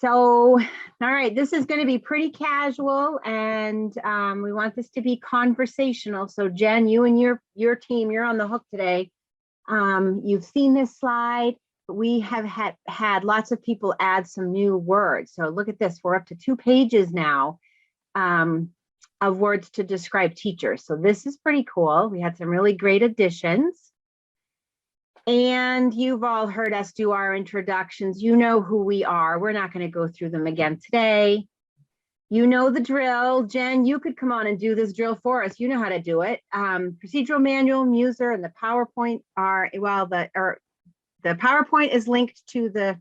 So, all right, this is going to be pretty casual, and we want this to be conversational. So, Jen, you and your team, you're on the hook today. You've seen this slide. We have had lots of people add some new words. So look at this. We're up to 2 pages now of words to describe teachers. So this is pretty cool. We had some really great additions. And you've all heard us do our introductions. You know who we are. We're not going to go through them again today. You know the drill. Jen, you could come on and do this drill for us. You know how to do it. Procedural manual, Muser, and the PowerPoint are, well, the PowerPoint is linked to the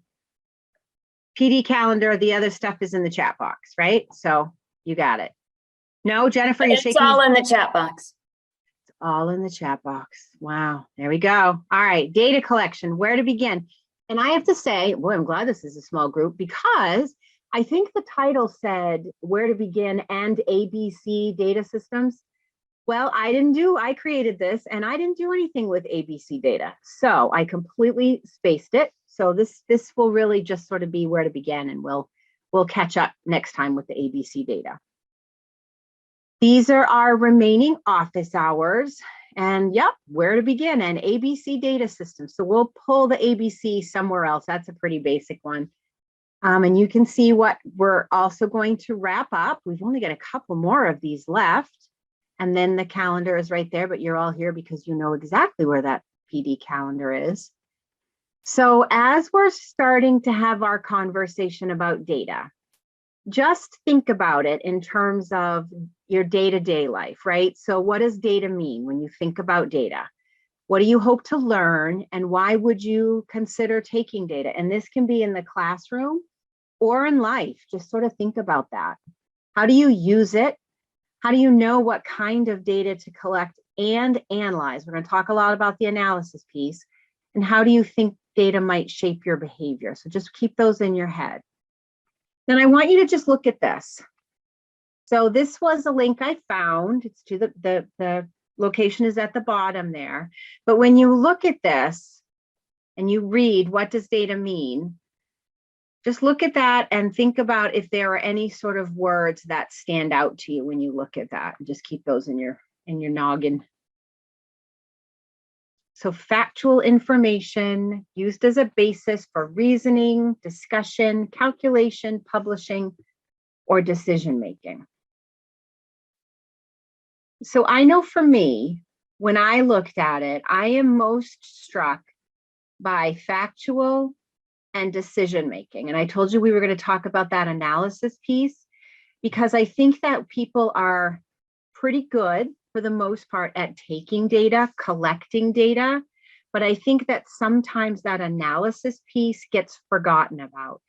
PD calendar. The other stuff is in the chat box, right? So you got it. No, Jennifer, you're shaking. It's all in the chat box. It's all in the chat box. Wow, there we go. All right, data collection, where to begin? And I have to say, boy, I'm glad this is a small group because I think the title said where to begin and ABC data systems. Well, I created this and I didn't do anything with ABC data. So I completely spaced it. So this will really just sort of be where to begin, and we'll catch up next time with the ABC data. These are our remaining office hours, and yep, where to begin and ABC data systems. So we'll pull the ABC somewhere else. That's a pretty basic one. And you can see what we're also going to wrap up. We've only got a couple more of these left. And then the calendar is right there, but you're all here because you know exactly where that PD calendar is. So as we're starting to have our conversation about data, just think about it in terms of your day-to-day life, right? So what does data mean when you think about data? What do you hope to learn, and why would you consider taking data? And this can be in the classroom or in life. Just sort of think about that. How do you use it? How do you know what kind of data to collect and analyze? We're going to talk a lot about the analysis piece. And how do you think data might shape your behavior? So just keep those in your head. Then I want you to just look at this. So this was a link I found. It's to the location is at the bottom there. But when you look at this and you read, what does data mean? Just look at that and think about if there are any sort of words that stand out to you when you look at that. Just keep those in your noggin. So factual information used as a basis for reasoning, discussion, calculation, publishing, or decision making. So I know for me, when I looked at it, I am most struck by factual and decision making. And I told you we were going to talk about that analysis piece because I think that people are pretty good for the most part at taking data, collecting data, but I think that sometimes that analysis piece gets forgotten about.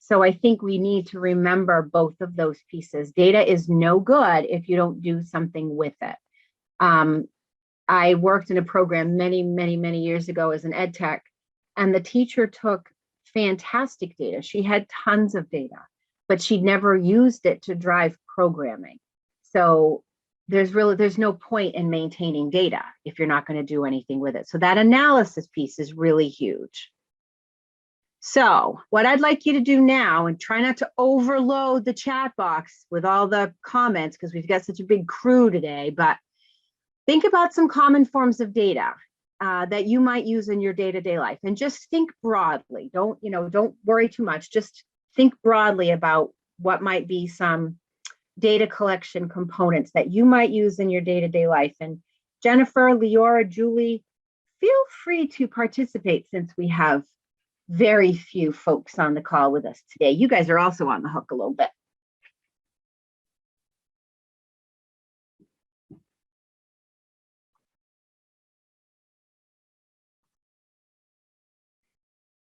So I think we need to remember both of those pieces. Data is no good if you don't do something with it. I worked in a program many years ago as an ed tech, and the teacher took fantastic data. She had tons of data, but she never used it to drive programming. So there's no point in maintaining data if you're not going to do anything with it. So that analysis piece is really huge. So what I'd like you to do now, and try not to overload the chat box with all the comments because we've got such a big crew today, but think about some common forms of data that you might use in your day-to-day life, and just think broadly. Don't worry too much. Just think broadly about what might be some data collection components that you might use in your day-to-day life. And Jennifer, Leora, Julie, feel free to participate since we have very few folks on the call with us today. You guys are also on the hook a little bit.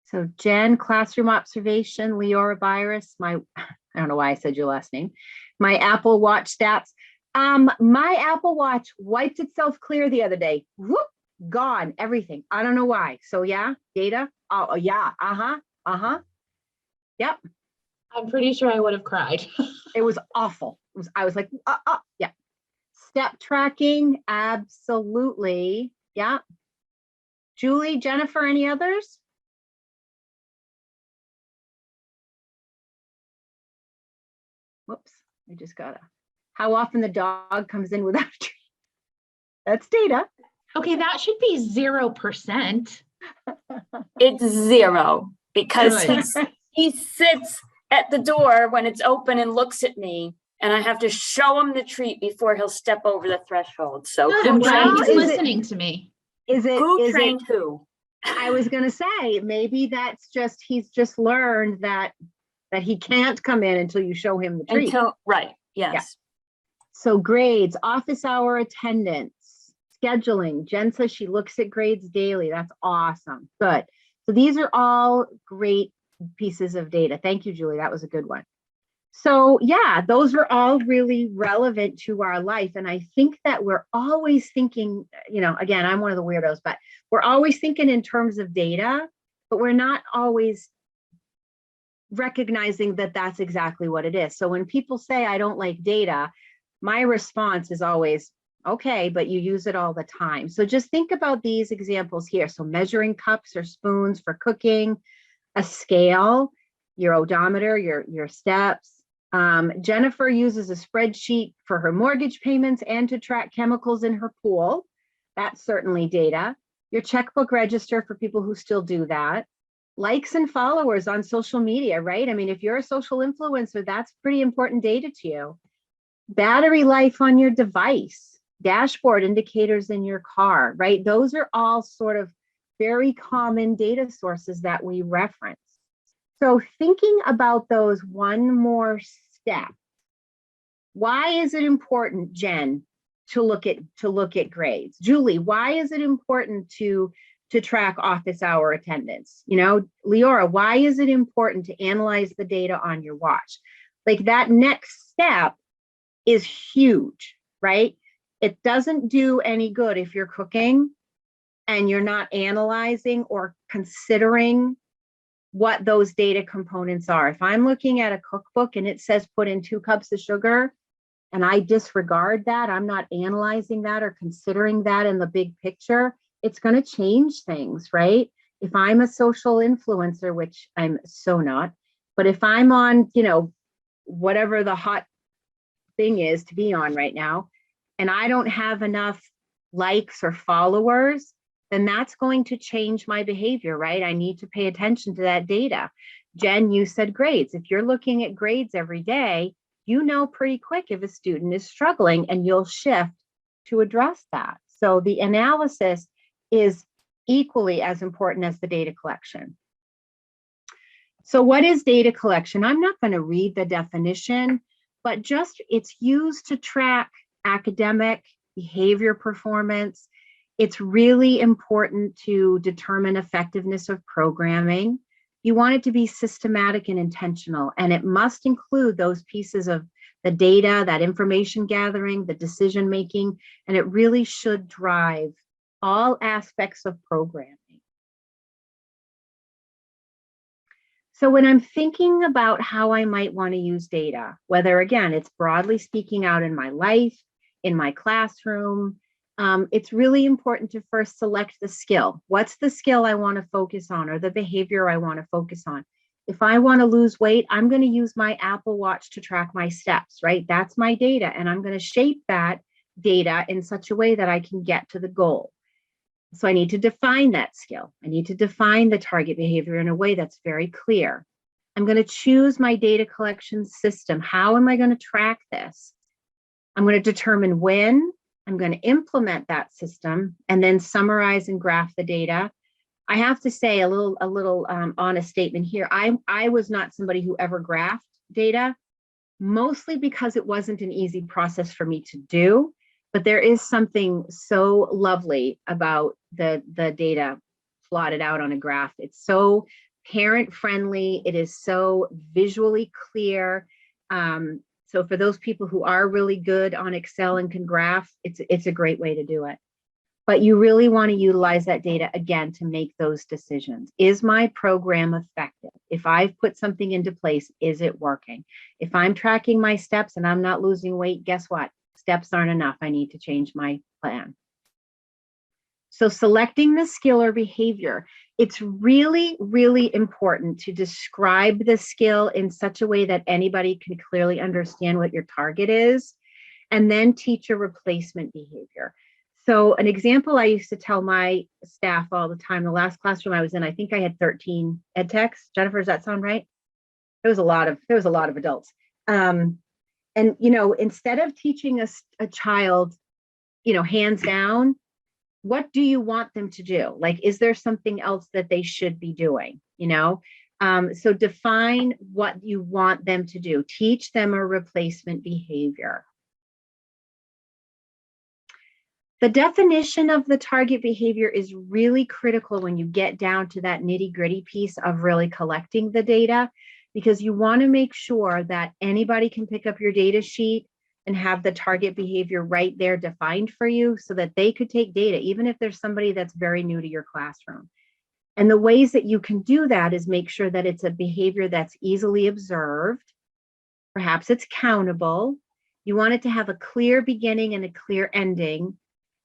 So Jen, classroom observation, Leora Virus, I don't know why I said your last name, my Apple Watch stats. My Apple Watch wiped itself clear the other day. Whoop, gone, everything. I don't know why. So yeah, data. Oh yeah, yep. I'm pretty sure I would have cried. It was awful. I was like, yeah. Step tracking, absolutely. Yeah. Julie, Jennifer, any others? whoops, I just gotta, how often the dog comes in without a treat. That's data. Okay, that should be 0%. It's 0 because Good. he sits at the door when it's open and looks at me, and I have to show him the treat before he'll step over the threshold. So Good. who I'm glad trained he's who? listening to me. Who trained who? I was going to say, maybe that's just, he's just learned that he can't come in until you show him the treat. Right, yes. Yeah. So grades, office hour attendance, scheduling. Jen says she looks at grades daily. That's awesome. Good. So these are all great pieces of data. Thank you, Julie. That was a good one. So yeah, those are all really relevant to our life. And I think that we're always thinking, you know, again, I'm one of the weirdos, but we're always thinking in terms of data, but we're not always recognizing that that's exactly what it is. So when people say, I don't like data, my response is always, okay, but you use it all the time. So just think about these examples here. So measuring cups or spoons for cooking, a scale, your odometer, your steps. Jennifer uses a spreadsheet for her mortgage payments and to track chemicals in her pool. That's certainly data. Your checkbook register for people who still do that. Likes and followers on social media, right? I mean, if you're a social influencer, that's pretty important data to you. Battery life on your device, dashboard indicators in your car, right? Those are all sort of very common data sources that we reference. So thinking about those one more step, why is it important, Jen, to look at grades? Julie, why is it important to track office hour attendance? You know, Leora, why is it important to analyze the data on your watch? Like that next step is huge, right? It doesn't do any good if you're cooking and you're not analyzing or considering what those data components are. If I'm looking at a cookbook and it says put in 2 cups of sugar and I disregard that, I'm not analyzing that or considering that in the big picture, it's going to change things, right? If I'm a social influencer, which I'm so not, but if I'm on, you know, whatever the hot thing is to be on right now, and I don't have enough likes or followers, then that's going to change my behavior, right? I need to pay attention to that data. Jen, you said grades. If you're looking at grades every day, you know pretty quick if a student is struggling and you'll shift to address that. So the analysis is equally as important as the data collection. So what is data collection? I'm not going to read the definition, but just it's used to track academic behavior performance. It's really important to determine effectiveness of programming. You want it to be systematic and intentional, and it must include those pieces of the data, that information gathering, the decision making, and it really should drive all aspects of programming. So when I'm thinking about how I might want to use data, whether again, it's broadly speaking out in my life, in my classroom, it's really important to first select the skill. What's the skill I want to focus on or the behavior I want to focus on? If I want to lose weight, I'm going to use my Apple Watch to track my steps, right? That's my data. And I'm going to shape that data in such a way that I can get to the goal. So I need to define that skill. I need to define the target behavior in a way that's very clear. I'm going to choose my data collection system. How am I going to track this? I'm going to determine when. I'm going to implement that system and then summarize and graph the data. I have to say a little honest statement here. I was not somebody who ever graphed data, mostly because it wasn't an easy process for me to do. But there is something so lovely about the data plotted out on a graph. It's so parent friendly. It is so visually clear. So for those people who are really good on Excel and can graph, it's a great way to do it. But you really want to utilize that data again to make those decisions. Is my program effective? If I've put something into place, is it working? If I'm tracking my steps and I'm not losing weight, guess what? Steps aren't enough. I need to change my plan. So selecting the skill or behavior, it's really, really important to describe the skill in such a way that anybody can clearly understand what your target is, and then teach a replacement behavior. So an example I used to tell my staff all the time, the last classroom I was in, I think I had 13 ed techs. Jennifer, does that sound right? There was a lot of adults. And, instead of teaching a child, hands down, what do you want them to do? Like, is there something else that they should be doing? So define what you want them to do. Teach them a replacement behavior. The definition of the target behavior is really critical when you get down to that nitty-gritty piece of really collecting the data, because you want to make sure that anybody can pick up your data sheet and have the target behavior right there defined for you so that they could take data, even if there's somebody that's very new to your classroom. And the ways that you can do that is make sure that it's a behavior that's easily observed. Perhaps it's countable. You want it to have a clear beginning and a clear ending.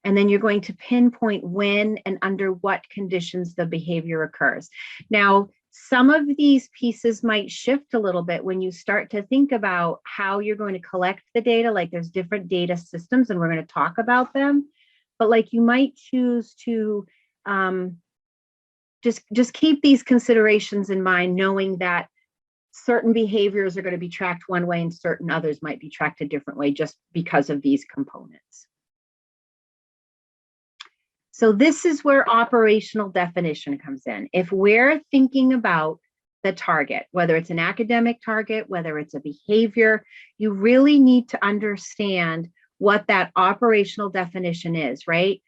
And then you're going to pinpoint when and under what conditions the behavior occurs. Now, some of these pieces might shift a little bit when you start to think about how you're going to collect the data. Like, there's different data systems, and we're going to talk about them. But like, you might choose to just keep these considerations in mind, knowing that certain behaviors are going to be tracked one way and certain others might be tracked a different way just because of these components. So this is where operational definition comes in. If we're thinking about the target, whether it's an academic target, whether it's a behavior, you really need to understand what that operational definition is, right?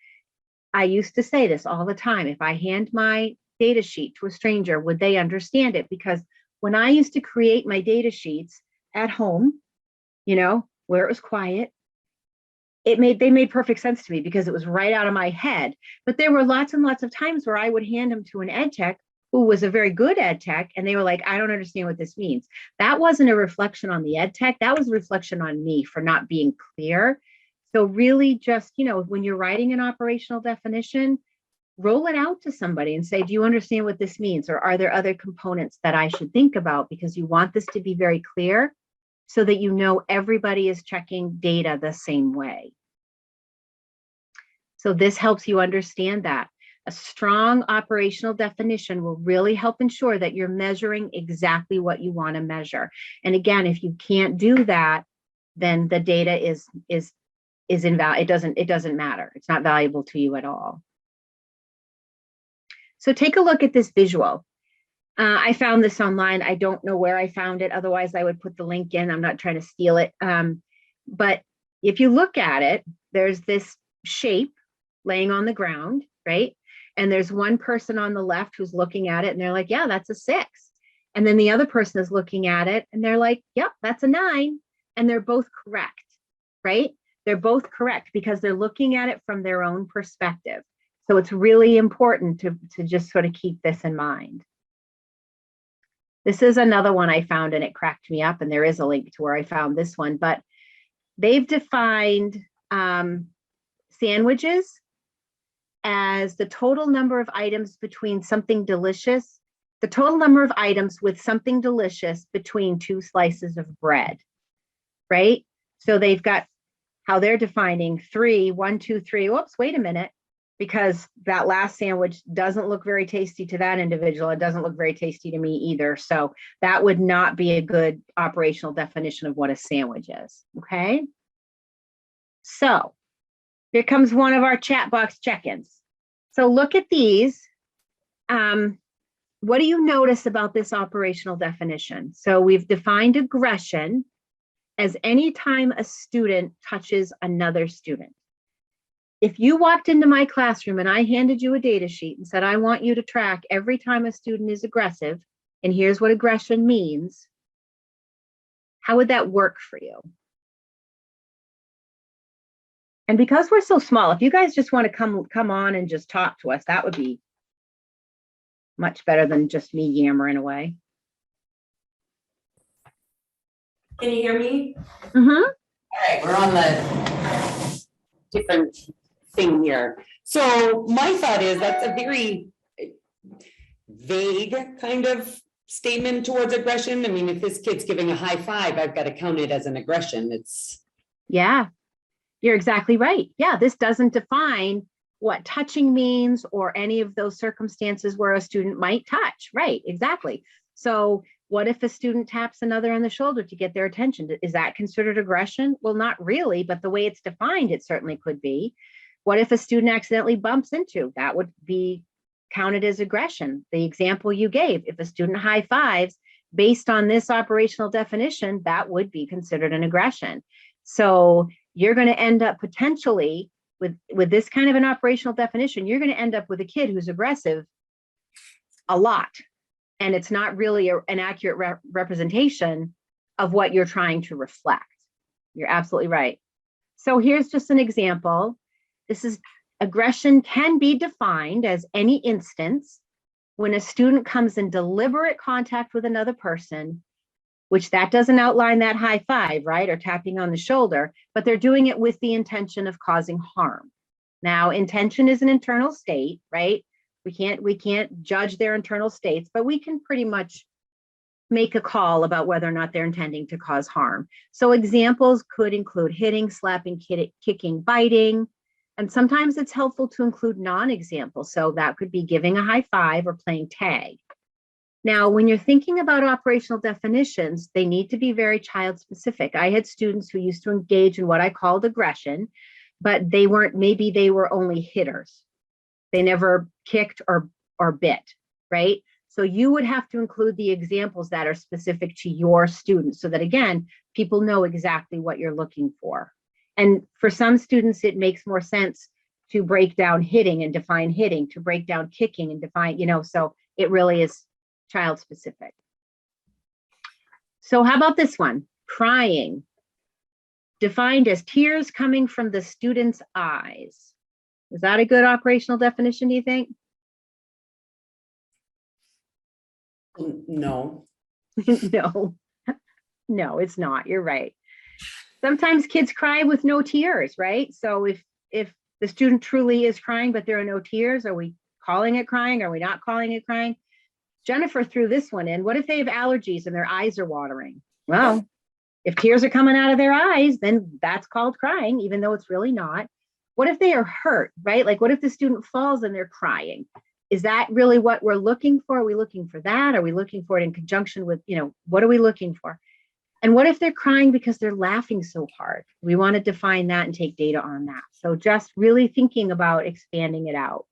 I used to say this all the time. If I hand my data sheet to a stranger, would they understand it? Because when I used to create my data sheets at home, where it was quiet, they made perfect sense to me because it was right out of my head. But there were lots and lots of times where I would hand them to an ed tech who was a very good ed tech, and they were like, I don't understand what this means. That wasn't a reflection on the ed tech. That was a reflection on me for not being clear. So really just, when you're writing an operational definition, roll it out to somebody and say, do you understand what this means? Or are there other components that I should think about? Because you want this to be very clear so that everybody is checking data the same way. So this helps you understand that. A strong operational definition will really help ensure that you're measuring exactly what you want to measure. And again, if you can't do that, then the data is invalid. It doesn't matter. It's not valuable to you at all. So take a look at this visual. I found this online. I don't know where I found it. Otherwise, I would put the link in. I'm not trying to steal it. But if you look at it, there's this shape laying on the ground, right? And there's one person on the left who's looking at it and they're like, yeah, that's a 6. And then the other person is looking at it and they're like, yep, that's a 9. And they're both correct, right? They're both correct because they're looking at it from their own perspective. So it's really important to just sort of keep this in mind. This is another one I found and it cracked me up, and there is a link to where I found this one, but they've defined sandwiches as the total number of items between something delicious, the total number of items with something delicious between 2 slices of bread, right? So they've got how they're defining 3, 1, 2, 3. Whoops, wait a minute, because that last sandwich doesn't look very tasty to that individual. It doesn't look very tasty to me either. So that would not be a good operational definition of what a sandwich is, okay? So here comes one of our chat box check-ins. So look at these. What do you notice about this operational definition? So we've defined aggression as any time a student touches another student. If you walked into my classroom and I handed you a data sheet and said, I want you to track every time a student is aggressive, and here's what aggression means, how would that work for you? And because we're so small, if you guys just want to come on and just talk to us, that would be much better than just me yammering away. Can you hear me? Mm-hmm. All right, we're on the different thing here. So my thought is that's a very vague kind of statement towards aggression. I mean, if this kid's giving a high five, I've got to count it as an aggression. It's. Yeah, you're exactly right. Yeah, this doesn't define what touching means or any of those circumstances where a student might touch. Right, exactly. So what if a student taps another on the shoulder to get their attention? Is that considered aggression? Well, not really, but the way it's defined, it certainly could be. What if a student accidentally bumps into? That would be counted as aggression. The example you gave, if a student high fives, based on this operational definition, that would be considered an aggression. So you're going to end up potentially with this kind of an operational definition, you're going to end up with a kid who's aggressive a lot. And it's not really an accurate representation of what you're trying to reflect. You're absolutely right. So here's just an example. This is aggression can be defined as any instance when a student comes in deliberate contact with another person, which that doesn't outline that high five, right? Or tapping on the shoulder, but they're doing it with the intention of causing harm. Now, intention is an internal state, right? We can't judge their internal states, but we can pretty much make a call about whether or not they're intending to cause harm. So examples could include hitting, slapping, kicking, biting, and sometimes it's helpful to include non-examples. So that could be giving a high five or playing tag. Now, when you're thinking about operational definitions, they need to be very child specific. I had students who used to engage in what I called aggression, but maybe they were only hitters. They never kicked or bit, right? So you would have to include the examples that are specific to your students so that, again, people know exactly what you're looking for. And for some students, it makes more sense to break down hitting and define hitting, to break down kicking and define, so it really is child specific. So how about this one? Crying, defined as tears coming from the student's eyes. Is that a good operational definition, do you think? No. No, it's not. You're right. Sometimes kids cry with no tears, right? So if the student truly is crying, but there are no tears, are we calling it crying? Are we not calling it crying? Jennifer threw this one in. What if they have allergies and their eyes are watering? Well, if tears are coming out of their eyes, then that's called crying, even though it's really not. What if they are hurt, right? Like what if the student falls and they're crying? Is that really what we're looking for? Are we looking for that? Are we looking for it in conjunction with, what are we looking for? And what if they're crying because they're laughing so hard? We want to define that and take data on that. So just really thinking about expanding it out.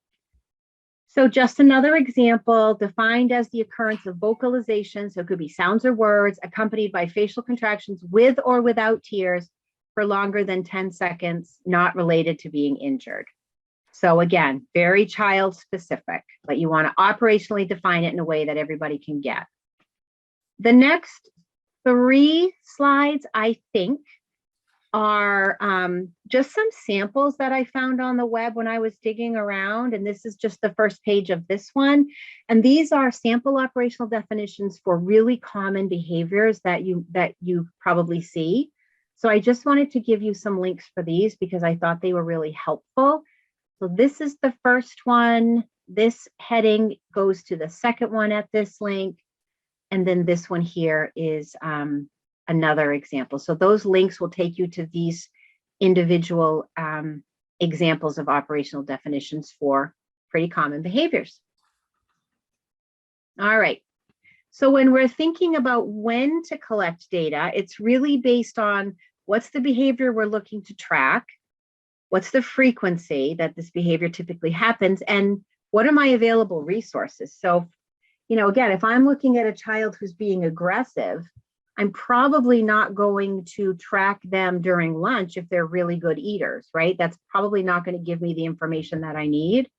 So just another example, defined as the occurrence of vocalization, so it could be sounds or words accompanied by facial contractions with or without tears for longer than 10 seconds, not related to being injured. So again, very child specific, but you want to operationally define it in a way that everybody can get. The next 3 slides, I think, are just some samples that I found on the web when I was digging around. And this is just the first page of this one. And these are sample operational definitions for really common behaviors that you probably see. So I just wanted to give you some links for these because I thought they were really helpful. So this is the first one. This heading goes to the second one at this link. And then this one here is another example. So those links will take you to these individual examples of operational definitions for pretty common behaviors. All right. So when we're thinking about when to collect data, it's really based on what's the behavior we're looking to track, what's the frequency that this behavior typically happens, and what are my available resources? So, again, if I'm looking at a child who's being aggressive, I'm probably not going to track them during lunch if they're really good eaters, right? That's probably not going to give me the information that I need.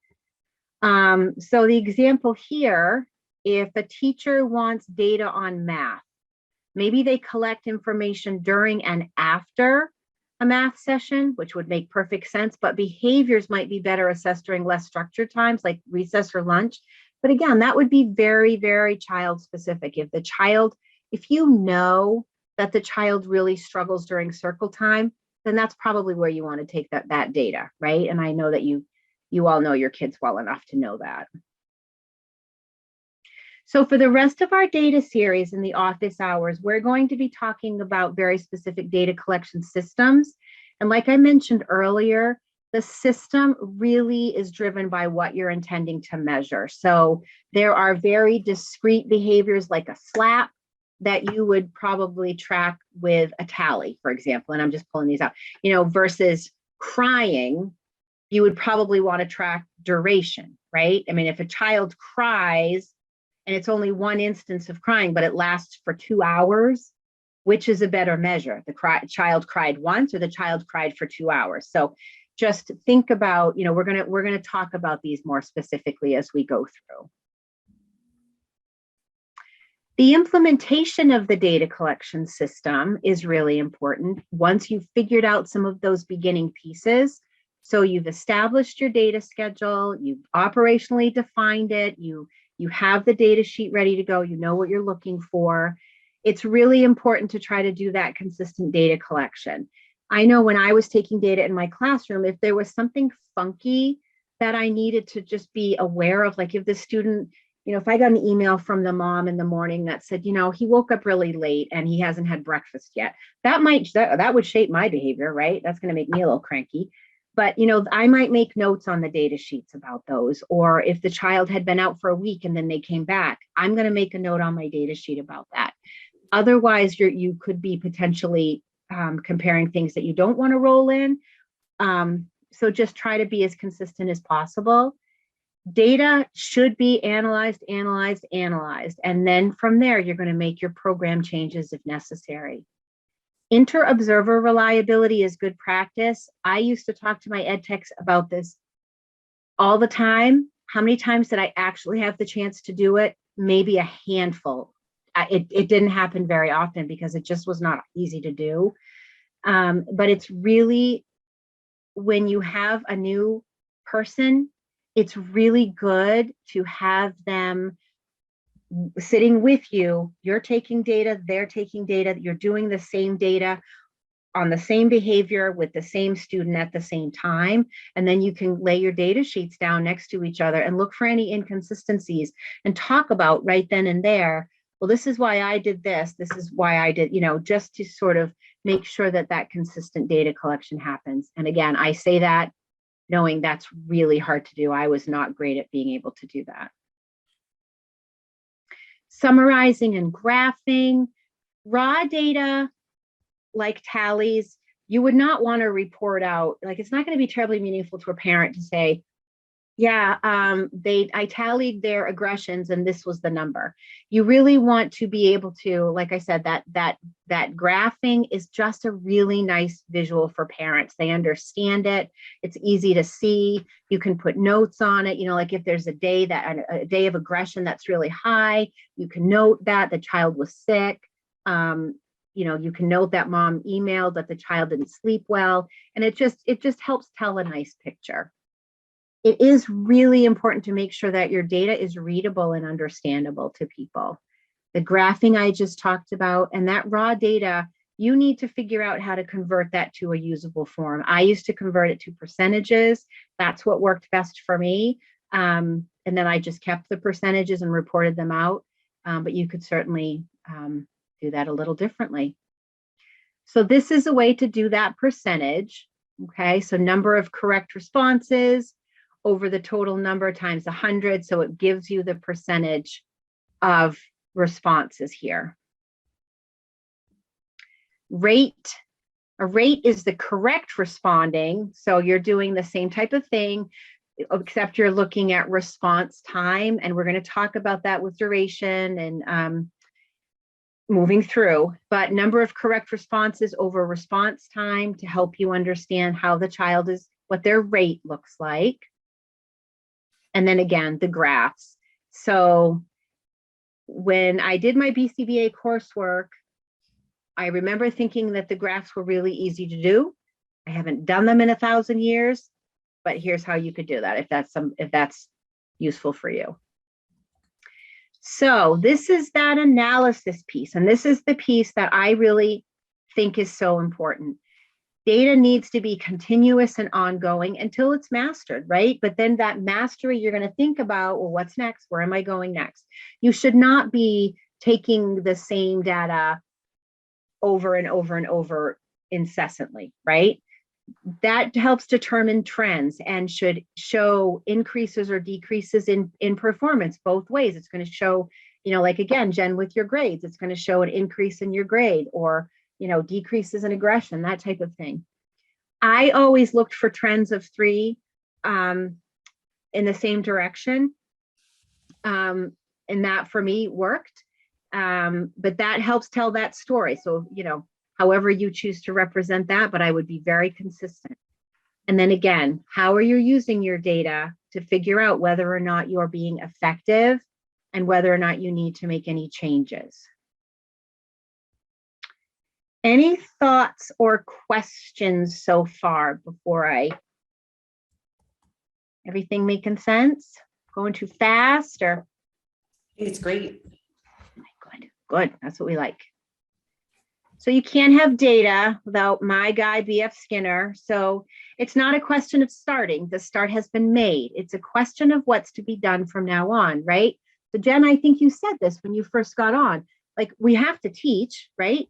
So the example here, if a teacher wants data on math, maybe they collect information during and after a math session, which would make perfect sense, but behaviors might be better assessed during less structured times like recess or lunch. But again, that would be very, very child specific. If you know that the child really struggles during circle time, then that's probably where you want to take that data, right? And I know that you all know your kids well enough to know that. So for the rest of our data series in the office hours, we're going to be talking about very specific data collection systems. And like I mentioned earlier, the system really is driven by what you're intending to measure. So there are very discrete behaviors like a slap that you would probably track with a tally, for example, and I'm just pulling these out, versus crying, you would probably want to track duration, right? I mean, if a child cries and it's only one instance of crying, but it lasts for 2 hours, which is a better measure? The child cried once or the child cried for 2 hours? So just think about, we're gonna talk about these more specifically as we go through. The implementation of the data collection system is really important. Once you've figured out some of those beginning pieces, so you've established your data schedule, you've operationally defined it, you have the data sheet ready to go, you know what you're looking for. It's really important to try to do that consistent data collection. I know when I was taking data in my classroom, if there was something funky that I needed to just be aware of, like if the student, if I got an email from the mom in the morning that said, he woke up really late and he hasn't had breakfast yet, that would shape my behavior, right? That's going to make me a little cranky. But, I might make notes on the data sheets about those. Or if the child had been out for a week and then they came back, I'm going to make a note on my data sheet about that. Otherwise, you could be potentially comparing things that you don't want to roll in. So just try to be as consistent as possible. Data should be analyzed. And then from there, you're going to make your program changes if necessary. Inter-observer reliability is good practice. I used to talk to my ed techs about this all the time. How many times did I actually have the chance to do it? Maybe a handful. It didn't happen very often because it just was not easy to do. But it's really, when you have a new person, it's really good to have them sitting with you. You're taking data, they're taking data, you're doing the same data on the same behavior with the same student at the same time. And then you can lay your data sheets down next to each other and look for any inconsistencies and talk about right then and there, well, this is why I did this. This is why I did, just to sort of make sure that consistent data collection happens. And again, I say that knowing that's really hard to do. I was not great at being able to do that. Summarizing and graphing. Raw data, like tallies, you would not want to report out. Like, it's not going to be terribly meaningful to a parent to say, yeah, I tallied their aggressions and this was the number. You really want to be able to, like I said, that graphing is just a really nice visual for parents. They understand it. It's easy to see. You can put notes on it. Like if there's a day of aggression that's really high, you can note that the child was sick. You can note that mom emailed that the child didn't sleep well, and it just helps tell a nice picture. It is really important to make sure that your data is readable and understandable to people. The graphing I just talked about, and that raw data, you need to figure out how to convert that to a usable form. I used to convert it to percentages. That's what worked best for me. And then I just kept the percentages and reported them out. But you could certainly do that a little differently. So this is a way to do that percentage. Okay, so number of correct responses over the total number times 100. So it gives you the percentage of responses here. Rate. A rate is the correct responding. So you're doing the same type of thing, except you're looking at response time. And we're going to talk about that with duration and moving through. But number of correct responses over response time to help you understand how the child is, what their rate looks like. And then again, the graphs. So when I did my BCBA coursework, I remember thinking that the graphs were really easy to do. I haven't done them in 1,000 years, but here's how you could do that if that's useful for you. So this is that analysis piece, and this is the piece that I really think is so important. Data needs to be continuous and ongoing until it's mastered, right? But then that mastery, you're going to think about, well, what's next? Where am I going next? You should not be taking the same data over and over and over incessantly, right? That helps determine trends and should show increases or decreases in performance both ways. It's going to show, like again, Jen, with your grades, it's going to show an increase in your grade or, decreases in aggression, that type of thing. I always looked for trends of 3 in the same direction. And that for me worked. But that helps tell that story. So, however you choose to represent that, but I would be very consistent. And then again, how are you using your data to figure out whether or not you're being effective and whether or not you need to make any changes? Any thoughts or questions so far before everything making sense? Going too fast or? It's great. Good, that's what we like. So you can't have data without my guy, BF Skinner. So it's not a question of starting. The start has been made. It's a question of what's to be done from now on, right? So Jen, I think you said this when you first got on, like we have to teach, right?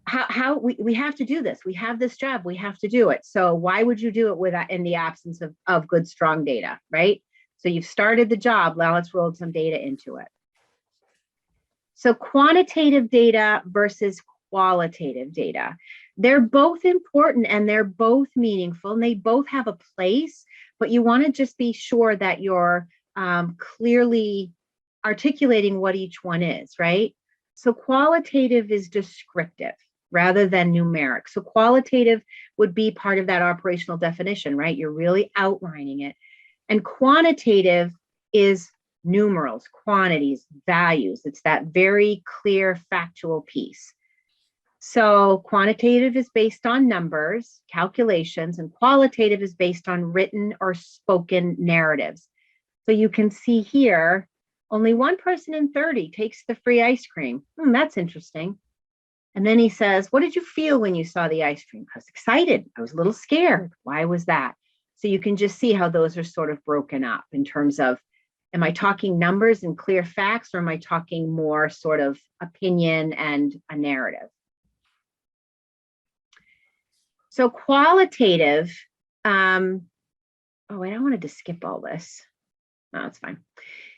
How we have to do this. We have this job, we have to do it. So why would you do it without in the absence of good, strong data, right? So you've started the job, now let's roll some data into it. So quantitative data versus qualitative data. They're both important and they're both meaningful and they both have a place, but you want to just be sure that you're clearly articulating what each one is, right? So qualitative is descriptive rather than numeric. So qualitative would be part of that operational definition, right? You're really outlining it. And quantitative is numerals, quantities, values. It's that very clear factual piece. So quantitative is based on numbers, calculations, and qualitative is based on written or spoken narratives. So you can see here, only 1 person in 30 takes the free ice cream. That's interesting. And then he says, what did you feel when you saw the ice cream? I was excited. I was a little scared. Why was that? So you can just see how those are sort of broken up in terms of, am I talking numbers and clear facts, or am I talking more sort of opinion and a narrative? So qualitative, oh, wait, I wanted to skip all this. No, it's fine.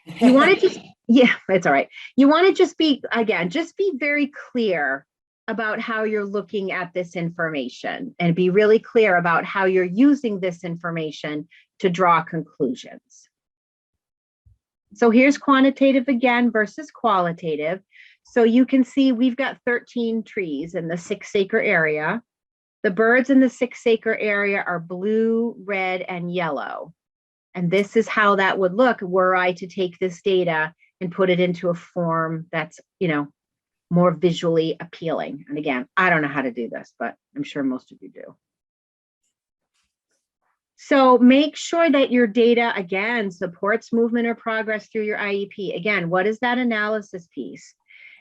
You want to just, yeah, it's all right. You want to just be, again, just be very clear about how you're looking at this information and be really clear about how you're using this information to draw conclusions. So here's quantitative again versus qualitative. So you can see we've got 13 trees in the 6-acre area. The birds in the 6-acre area are blue, red, and yellow. And this is how that would look were I to take this data and put it into a form that's, more visually appealing. And again, I don't know how to do this, but I'm sure most of you do. So make sure that your data, again, supports movement or progress through your IEP. Again, what is that analysis piece?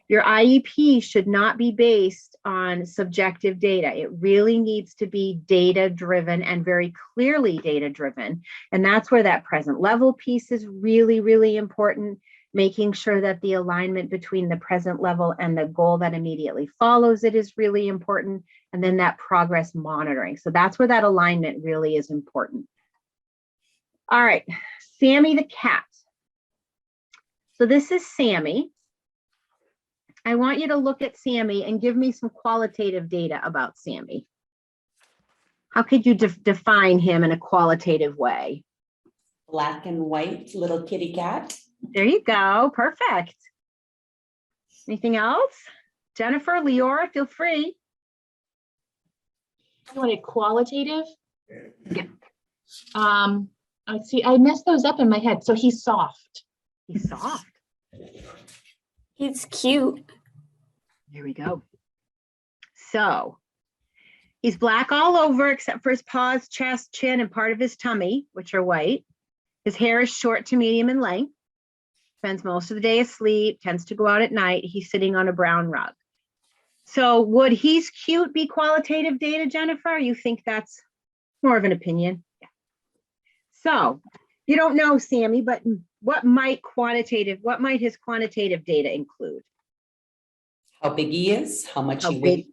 Your IEP should not be based on subjective data. It really needs to be data-driven and very clearly data-driven. And that's where that present level piece is really, really important. Making sure that the alignment between the present level and the goal that immediately follows it is really important. And then that progress monitoring. So that's where that alignment really is important. All right, Sammy the cat. So this is Sammy. I want you to look at Sammy and give me some qualitative data about Sammy. How could you define him in a qualitative way? Black and white little kitty cat. There you go. Perfect. Anything else? Jennifer, Leora, feel free. You want it qualitative? Yeah. I see. I messed those up in my head. So he's soft. He's soft. He's cute. There we go. So he's black all over except for his paws, chest, chin, and part of his tummy, which are white. His hair is short to medium in length. Spends most of the day asleep, tends to go out at night. He's sitting on a brown rug. So would he's cute be qualitative data, Jennifer? You think that's more of an opinion? Yeah. So you don't know, Sammy, but what might his quantitative data include? How big he is, how much How he big? weighs.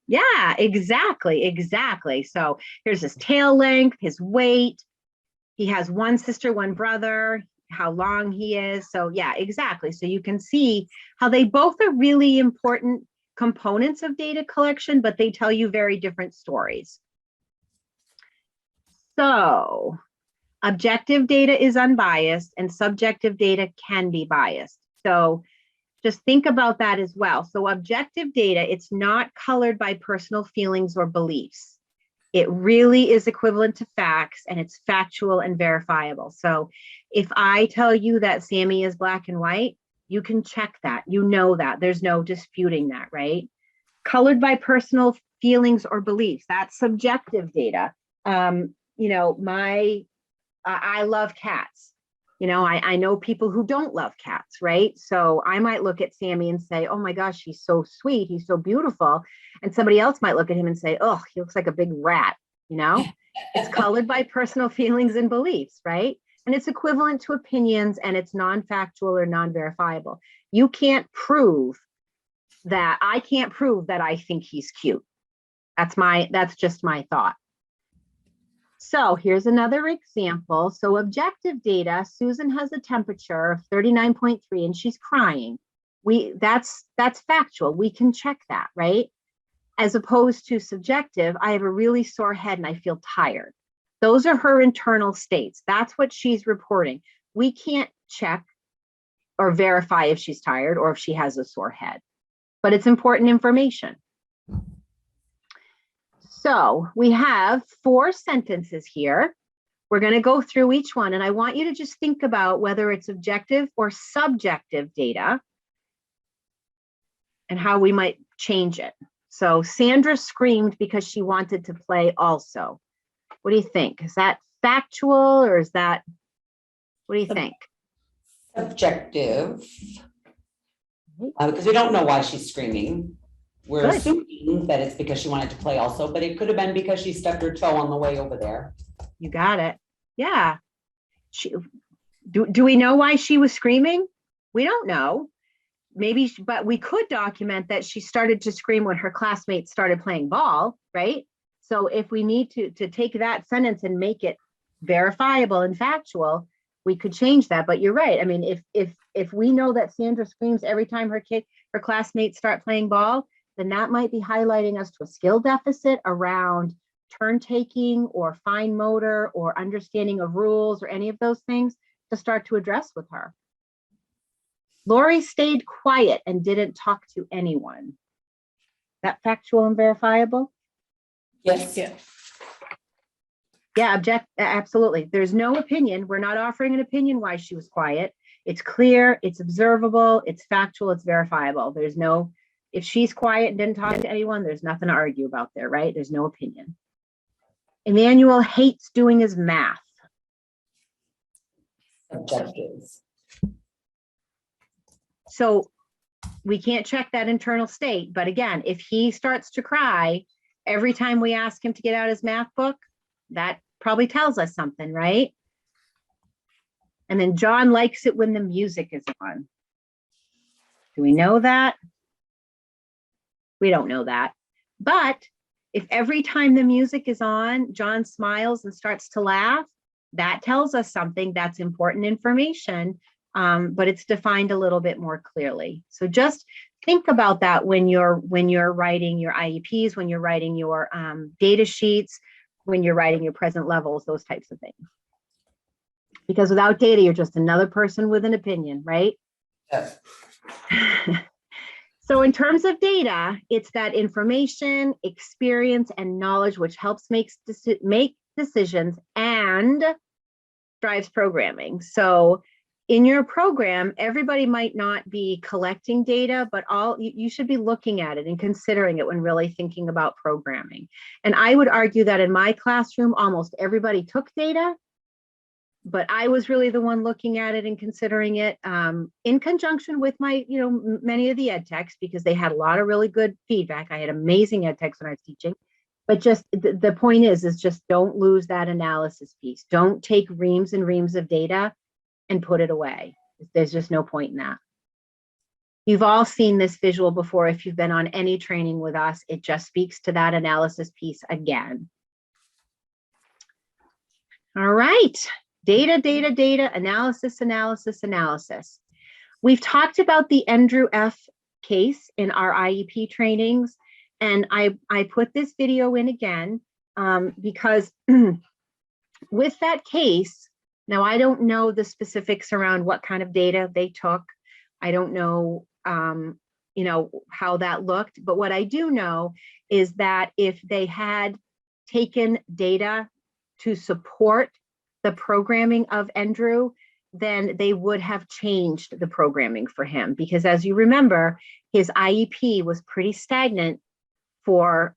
Yeah, exactly. So here's his tail length, his weight. He has one sister, one brother, how long he is. So yeah, exactly. So you can see how they both are really important components of data collection, but they tell you very different stories. So objective data is unbiased and subjective data can be biased. So just think about that as well. So objective data, it's not colored by personal feelings or beliefs. It really is equivalent to facts and it's factual and verifiable. So if I tell you that Sammy is black and white, you can check that. You know that. There's no disputing that, right? Colored by personal feelings or beliefs, that's subjective data. You know, I love cats. You know, I know people who don't love cats, right? So I might look at Sammy and say, oh my gosh, he's so sweet, he's so beautiful. And somebody else might look at him and say, oh, he looks like a big rat, you know? It's colored by personal feelings and beliefs, right? And it's equivalent to opinions and it's non-factual or non-verifiable. You can't prove that, I can't prove that I think he's cute. That's just my thought. So here's another example. So objective data, Susan has a temperature of 39.3 and she's crying. That's factual. We can check that, right? As opposed to subjective, I have a really sore head and I feel tired. Those are her internal states. That's what she's reporting. We can't check or verify if she's tired or if she has a sore head, but it's important information. So we have 4 sentences here. We're going to go through each one, and I want you to just think about whether it's objective or subjective data and how we might change it. So Sandra screamed because she wanted to play also. What do you think? Is that factual or is that, what do you think? Subjective. Because we don't know why she's screaming. We're Good. assuming that it's because she wanted to play also, but it could have been because she stubbed her toe on the way over there. You got it. Yeah. Do we know why she was screaming? We don't know. Maybe, but we could document that she started to scream when her classmates started playing ball, right? So if we need to take that sentence and make it verifiable and factual, we could change that. But you're right. I mean, if we know that Sandra screams every time her classmates start playing ball, then that might be highlighting us to a skill deficit around turn taking or fine motor or understanding of rules or any of those things to start to address with her. Lori stayed quiet and didn't talk to anyone. That factual and verifiable? Yes. Yeah, absolutely. There's no opinion. We're not offering an opinion why she was quiet. It's clear, it's observable, it's factual, it's verifiable. There's no, if she's quiet and didn't talk to anyone, there's nothing to argue about there, right? There's no opinion. Emmanuel hates doing his math. Subjective. So we can't check that internal state. But again, if he starts to cry every time we ask him to get out his math book, that probably tells us something, right? And then John likes it when the music is on. Do we know that? We don't know that. But if every time the music is on, John smiles and starts to laugh, that tells us something. That's important information, but it's defined a little bit more clearly. So just think about that when you're writing your IEPs, when you're writing your data sheets, when you're writing your present levels, those types of things. Because without data, you're just another person with an opinion, right? Yes. So in terms of data, it's that information, experience, and knowledge which helps make decisions and drives programming. So in your program, everybody might not be collecting data, but you should be looking at it and considering it when really thinking about programming. And I would argue that in my classroom, almost everybody took data, but I was really the one looking at it and considering it in conjunction with my, many of the ed techs, because they had a lot of really good feedback. I had amazing ed techs when I was teaching, but just the point is just don't lose that analysis piece. Don't take reams and reams of data and put it away. There's just no point in that. You've all seen this visual before. If you've been on any training with us, it just speaks to that analysis piece again. All right. Data, data, data, analysis, analysis, analysis. We've talked about the Andrew F. case in our IEP trainings, and I put this video in again because with that case, now I don't know the specifics around what kind of data they took. I don't know, how that looked, but what I do know is that if they had taken data to support the programming of Andrew, then they would have changed the programming for him, because as you remember, his IEP was pretty stagnant for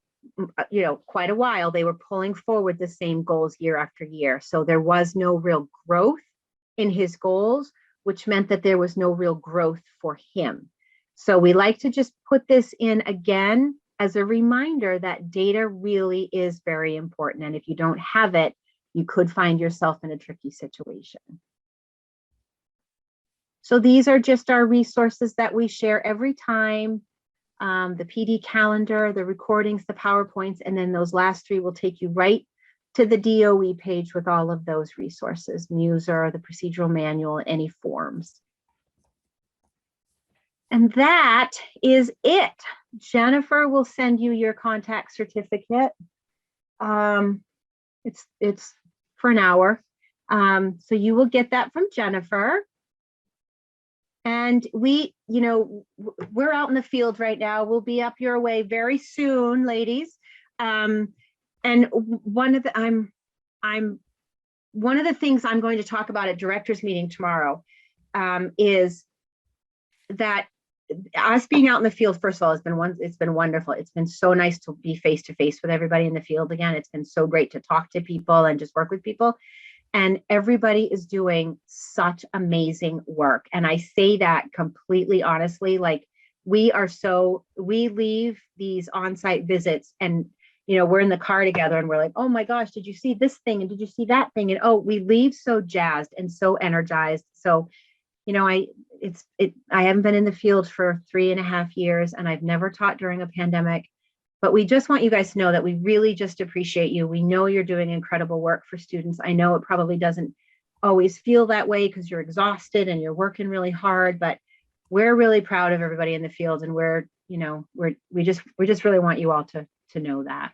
quite a while. They were pulling forward the same goals year after year. So there was no real growth in his goals, which meant that there was no real growth for him. So we like to just put this in again as a reminder that data really is very important. And if you don't have it, you could find yourself in a tricky situation. So these are just our resources that we share every time. The PD calendar, the recordings, the PowerPoints, and then those last three will take you right to the DOE page with all of those resources, Muser, the procedural manual, any forms. And that is it. Jennifer will send you your contact certificate. It's for an hour. So you will get that from Jennifer. And we're out in the field right now. We'll be up your way very soon, ladies. And one of the things I'm going to talk about at director's meeting tomorrow is that us being out in the field, first of all, it's been wonderful. It's been so nice to be face to face with everybody in the field again. It's been so great to talk to people and just work with people. And everybody is doing such amazing work. And I say that completely honestly, like we leave these on-site visits and, we're in the car together and we're like, oh my gosh, did you see this thing? And did you see that thing? And we leave so jazzed and so energized. So, I haven't been in the field for 3.5 years and I've never taught during a pandemic. But we just want you guys to know that we really just appreciate you. We know you're doing incredible work for students. I know it probably doesn't always feel that way because you're exhausted and you're working really hard, but we're really proud of everybody in the field, and we just really want you all to know that.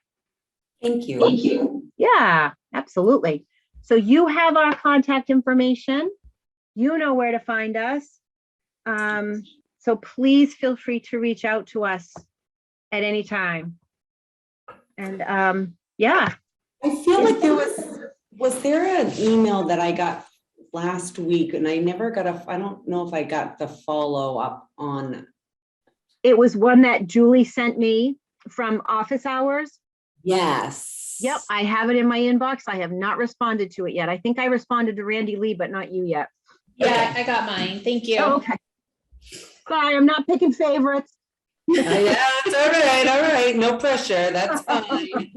Thank you. Thank you. Yeah, absolutely. So you have our contact information. You know where to find us. So please feel free to reach out to us at any time. And yeah. I feel like was there an email that I got last week and I never got I don't know if I got the follow up on. It was one that Julie sent me from office hours. Yes. Yep, I have it in my inbox. I have not responded to it yet. I think I responded to Randy Lee, but not you yet. Yeah, I got mine. Thank you. Oh, okay. Sorry, I'm not picking favorites. Yeah, it's all right. No pressure. That's fine.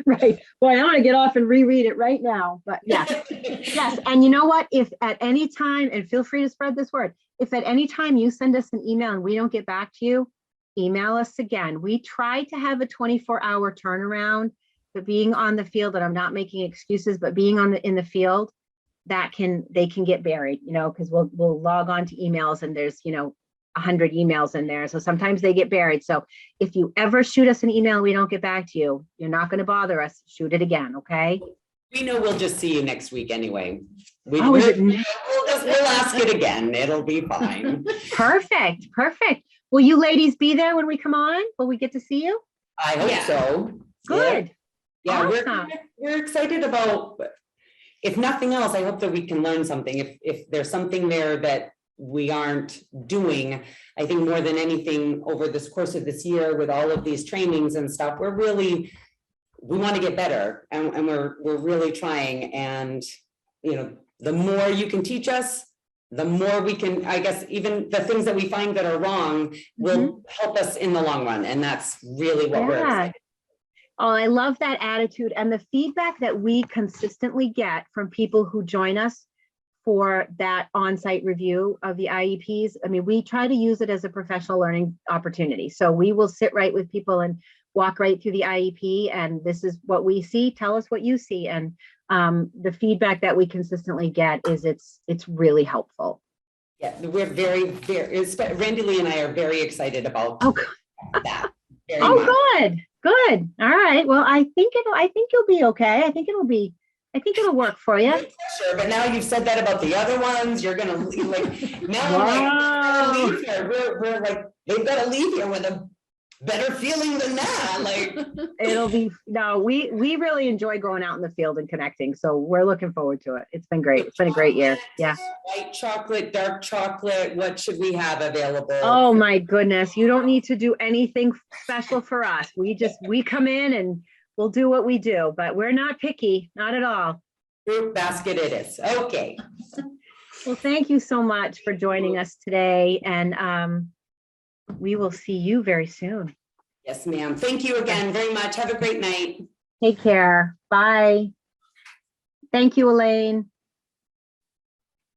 Right. Boy, I want to get off and reread it right now. But yes, yes. And you know what? If at any time, and feel free to spread this word, if at any time you send us an email and we don't get back to you, email us again. We try to have a 24-hour turnaround, but being on the field, and I'm not making excuses, but being in the field, they can get buried, because we'll log on to emails and there's 100 emails in there. So sometimes they get buried. So if you ever shoot us an email and we don't get back to you, you're not going to bother us. Shoot it again. Okay. We know we'll just see you next week anyway. We'll ask it again. It'll be fine. Perfect. Will you ladies be there when we come on? Will we get to see you? I hope so. Good. Yeah, Awesome. we're excited about, if nothing else, I hope that we can learn something. If there's something there that we aren't doing, I think more than anything over this course of this year with all of these trainings and stuff, we want to get better, and we're really trying. And the more you can teach us, the more we can, I guess, even the things that we find that are wrong will help us in the long run. And that's really what we're Yeah. excited. Oh, I love that attitude and the feedback that we consistently get from people who join us for that on-site review of the IEPs. I mean, we try to use it as a professional learning opportunity. So we will sit right with people and walk right through the IEP, and this is what we see. Tell us what you see. And the feedback that we consistently get is it's really helpful. Yeah, we're very, Randy Lee and I are very excited about that. Very much. Good. All right. Well, I think you'll be okay. I think it'll work for you. Sure, but now you've said that about the other ones, you're gonna leave, like, now I'm like, leave here. We're like, they've got to leave here with a better feeling than that, like. We really enjoy going out in the field and connecting, so we're looking forward to it. It's been great. It's been a great year. Yeah. White chocolate, dark chocolate, what should we have available? Oh my goodness, you don't need to do anything special for us. We come in and we'll do what we do, but we're not picky, not at all. Fruit basket it is, okay. Well, thank you so much for joining us today, and we will see you very soon. Yes, ma'am. Thank you again very much. Have a great night. Take care. Bye. Thank you, Elaine.